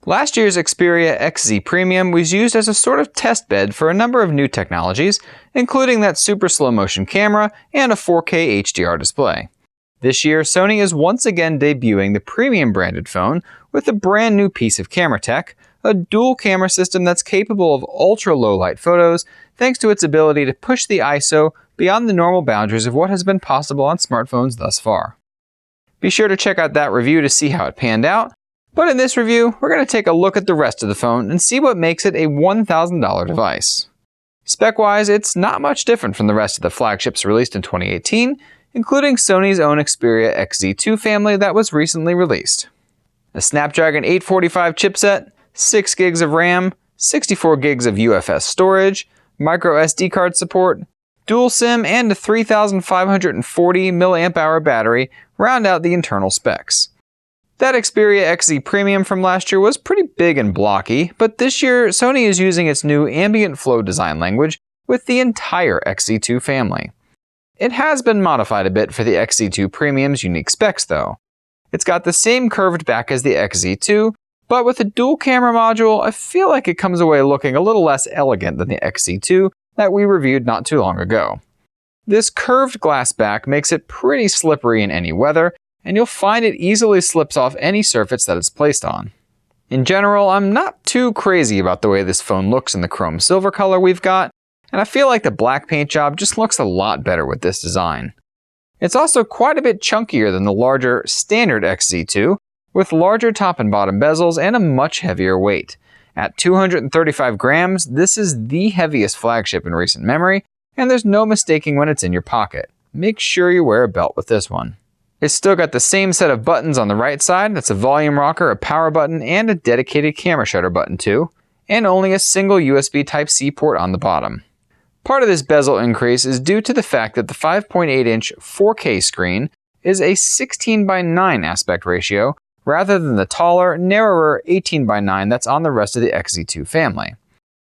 Last year's Xperia XZ Premium was used as a sort of test bed for a number of new technologies, including that super slow motion camera and a 4K HDR display. This year, Sony is once again debuting the premium branded phone with a brand new piece of camera tech, a dual camera system that's capable of ultra low light photos thanks to its ability to push the ISO beyond the normal boundaries of what has been possible on smartphones thus far. Be sure to check out that review to see how it panned out. But in this review, we're going to take a look at the rest of the phone and see what makes it a $1,000 device. Spec-wise, it's not much different from the rest of the flagships released in 2018, including Sony's own Xperia XZ2 family that was recently released. A Snapdragon 845 chipset, 6 gigs of RAM, 64 gigs of UFS storage, microSD card support, dual SIM, and a 3,540 mAh battery round out the internal specs. That Xperia XZ Premium from last year was pretty big and blocky, but this year Sony is using its new ambient flow design language with the entire XZ2 family. It has been modified a bit for the XZ2 Premium's unique specs though. It's got the same curved back as the XZ2, but with a dual camera module, I feel like it comes away looking a little less elegant than the XZ2 that we reviewed not too long ago. This curved glass back makes it pretty slippery in any weather, and you'll find it easily slips off any surface that it's placed on. In general, I'm not too crazy about the way this phone looks in the chrome silver color we've got, and I feel like the black paint job just looks a lot better with this design. It's also quite a bit chunkier than the larger standard XZ2, with larger top and bottom bezels and a much heavier weight. At 235 grams, this is the heaviest flagship in recent memory, and there's no mistaking when it's in your pocket. Make sure you wear a belt with this one. It's still got the same set of buttons on the right side. That's a volume rocker, a power button, and a dedicated camera shutter button too, and only a single USB Type-C port on the bottom. Part of this bezel increase is due to the fact that the 5.8-inch 4K screen is a 16:9 aspect ratio rather than the taller, narrower 18:9 that's on the rest of the XZ2 family.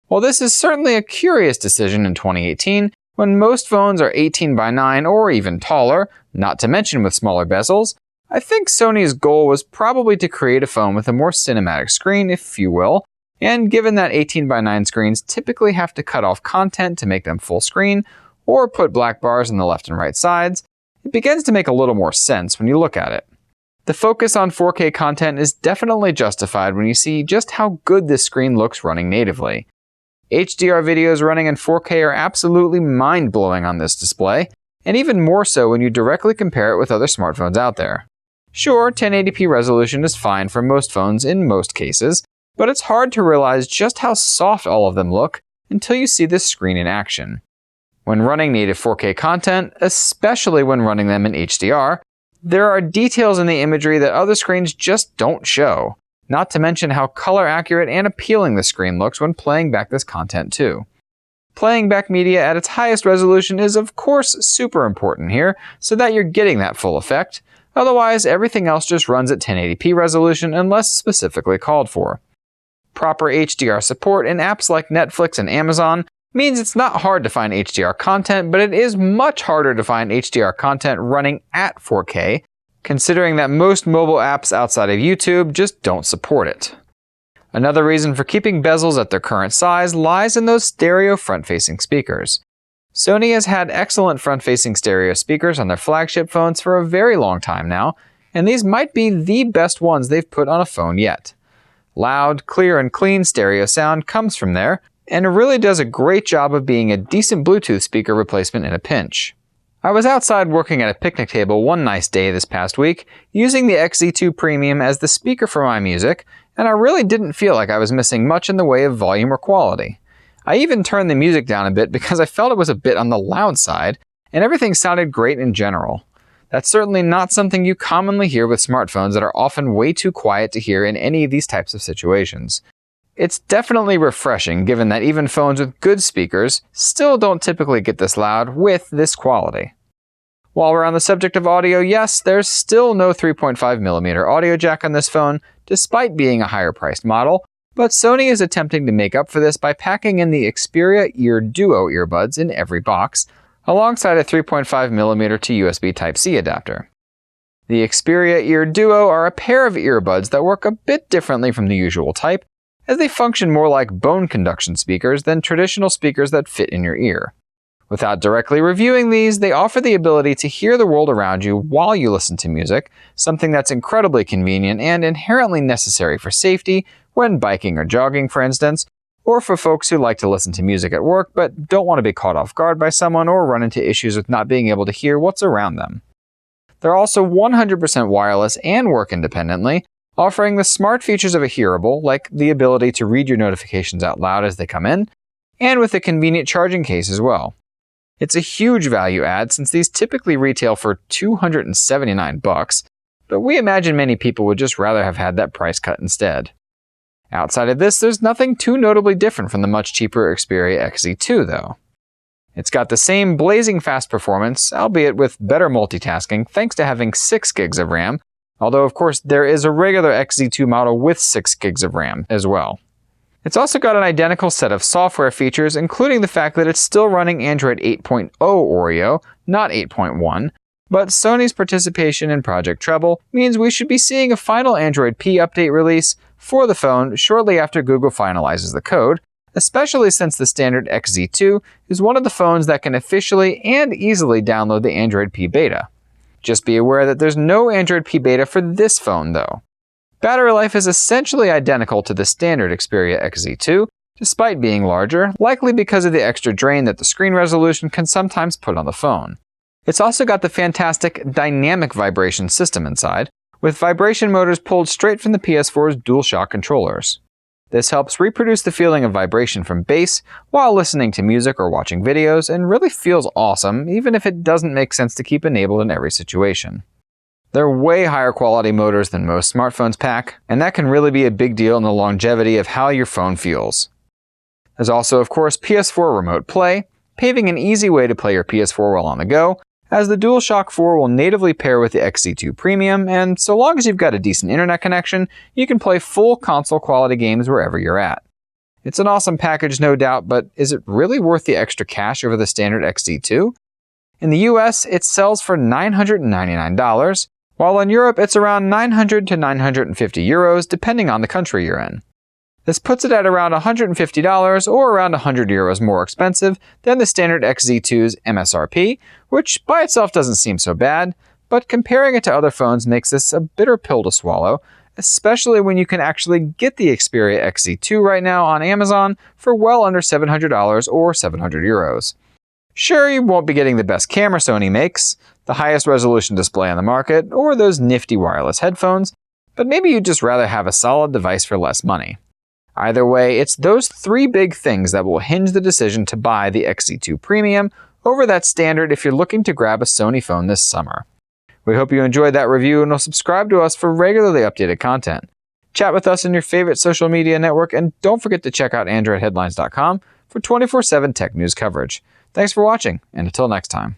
While this is certainly a curious decision in 2018, when most phones are 18:9 or even taller, not to mention with smaller bezels, I think Sony's goal was probably to create a phone with a more cinematic screen, if you will, and given that 18:9 screens typically have to cut off content to make them full screen, or put black bars on the left and right sides, it begins to make a little more sense when you look at it. The focus on 4K content is definitely justified when you see just how good this screen looks running natively. HDR videos running in 4K are absolutely mind-blowing on this display, and even more so when you directly compare it with other smartphones out there. Sure, 1080p resolution is fine for most phones in most cases, but it's hard to realize just how soft all of them look until you see this screen in action. When running native 4K content, especially when running them in HDR, there are details in the imagery that other screens just don't show. Not to mention how color accurate and appealing the screen looks when playing back this content too. Playing back media at its highest resolution is of course super important here, so that you're getting that full effect. Otherwise, everything else just runs at 1080p resolution unless specifically called for. Proper HDR support in apps like Netflix and Amazon means it's not hard to find HDR content, but it is much harder to find HDR content running at 4K, considering that most mobile apps outside of YouTube just don't support it. Another reason for keeping bezels at their current size lies in those stereo front-facing speakers. Sony has had excellent front-facing stereo speakers on their flagship phones for a very long time now, and these might be the best ones they've put on a phone yet. Loud, clear, and clean stereo sound comes from there, and it really does a great job of being a decent Bluetooth speaker replacement in a pinch. I was outside working at a picnic table one nice day this past week, using the XZ2 Premium as the speaker for my music, and I really didn't feel like I was missing much in the way of volume or quality. I even turned the music down a bit because I felt it was a bit on the loud side, and everything sounded great in general. That's certainly not something you commonly hear with smartphones that are often way too quiet to hear in any of these types of situations. It's definitely refreshing given that even phones with good speakers still don't typically get this loud with this quality. While we're on the subject of audio, yes, there's still no 3.5mm audio jack on this phone, despite being a higher priced model, but Sony is attempting to make up for this by packing in the Xperia Ear Duo earbuds in every box, alongside a 3.5mm to USB Type-C adapter. The Xperia Ear Duo are a pair of earbuds that work a bit differently from the usual type, as they function more like bone conduction speakers than traditional speakers that fit in your ear. Without directly reviewing these, they offer the ability to hear the world around you while you listen to music, something that's incredibly convenient and inherently necessary for safety when biking or jogging, for instance, or for folks who like to listen to music at work but don't want to be caught off guard by someone or run into issues with not being able to hear what's around them. They're also 100% wireless and work independently, offering the smart features of a hearable, like the ability to read your notifications out loud as they come in, and with a convenient charging case as well. It's a huge value add since these typically retail for $279, but we imagine many people would just rather have had that price cut instead. Outside of this, there's nothing too notably different from the much cheaper Xperia XZ2 though. It's got the same blazing fast performance, albeit with better multitasking thanks to having 6 gigs of RAM, although of course there is a regular XZ2 model with 6 gigs of RAM as well. It's also got an identical set of software features, including the fact that it's still running Android 8.0 Oreo, not 8.1, but Sony's participation in Project Treble means we should be seeing a final Android P update release for the phone shortly after Google finalizes the code, especially since the standard XZ2 is one of the phones that can officially and easily download the Android P beta. Just be aware that there's no Android P beta for this phone though. Battery life is essentially identical to the standard Xperia XZ2, despite being larger, likely because of the extra drain that the screen resolution can sometimes put on the phone. It's also got the fantastic dynamic vibration system inside, with vibration motors pulled straight from the PS4's DualShock controllers. This helps reproduce the feeling of vibration from bass while listening to music or watching videos, and really feels awesome even if it doesn't make sense to keep enabled in every situation. They're way higher quality motors than most smartphones pack, and that can really be a big deal in the longevity of how your phone feels. There's also, of course, PS4 Remote Play, paving an easy way to play your PS4 while on the go, as the DualShock 4 will natively pair with the XZ2 Premium, and so long as you've got a decent internet connection, you can play full console quality games wherever you're at. It's an awesome package, no doubt, but is it really worth the extra cash over the standard XZ2? In the US, it sells for $999, while in Europe it's around 900 to 950 euros depending on the country you're in. This puts it at around $150 or around 100 euros more expensive than the standard XZ2's MSRP, which by itself doesn't seem so bad, but comparing it to other phones makes this a bitter pill to swallow, especially when you can actually get the Xperia XZ2 right now on Amazon for well under $700 or 700 euros. Sure, you won't be getting the best camera Sony makes, the highest resolution display on the market, or those nifty wireless headphones, but maybe you'd just rather have a solid device for less money. Either way, it's those 3 big things that will hinge the decision to buy the XZ2 Premium over that standard if you're looking to grab a Sony phone this summer. We hope you enjoyed that review and will subscribe to us for regularly updated content. Chat with us in your favorite social media network, and don't forget to check out AndroidHeadlines.com for 24/7 tech news coverage. Thanks for watching, and until next time.